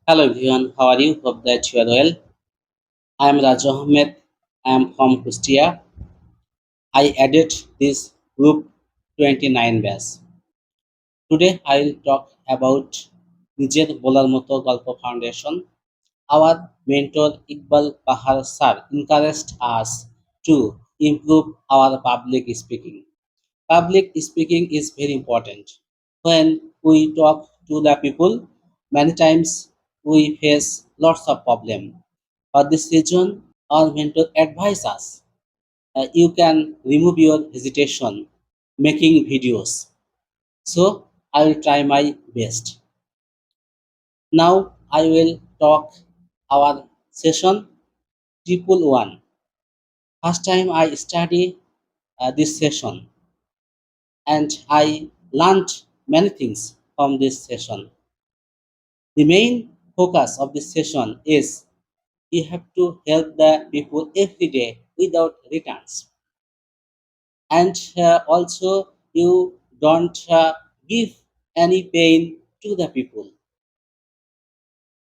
Hello everyone, how are you? Hope that you are well. I am Raju Ahmed. I am from Kustia. I added this group 29 batch. Today I will talk about নিজের বলার মতো গল্প foundation. Our mentor Iqbal Bahar sir encouraged us to improve our public speaking. Public speaking is very important. When we talk to the people, many times we face lots of problems. For this reason, our mentor advise us, you can remove your hesitation making videos. So I will try my best. Now I will talk our session triple one. First time I study this session and I learned many things from this session. The main focus of this session is you have to help the people every day without returns, and also you don't give any pain to the people.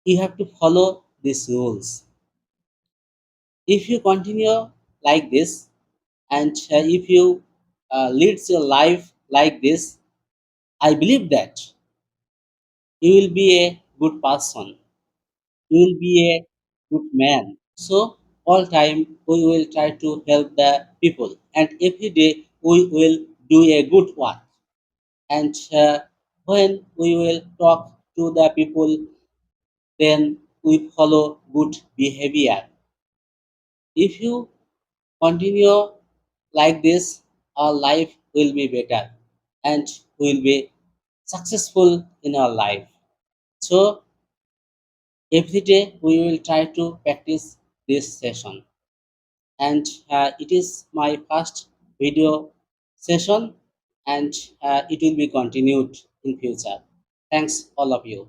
You have to follow these rules. If you continue like this, and if you lead your life like this, I believe that you will be a good person, you will be a good man. So all time we will try to help the people, and every day we will do a good work. And when we will talk to the people, then we follow good behavior. If you continue like this, our life will be better and we will be successful in our life. So every day we will try to practice this session, and it is my first video session, and it will be continued in future. Thanks all of you.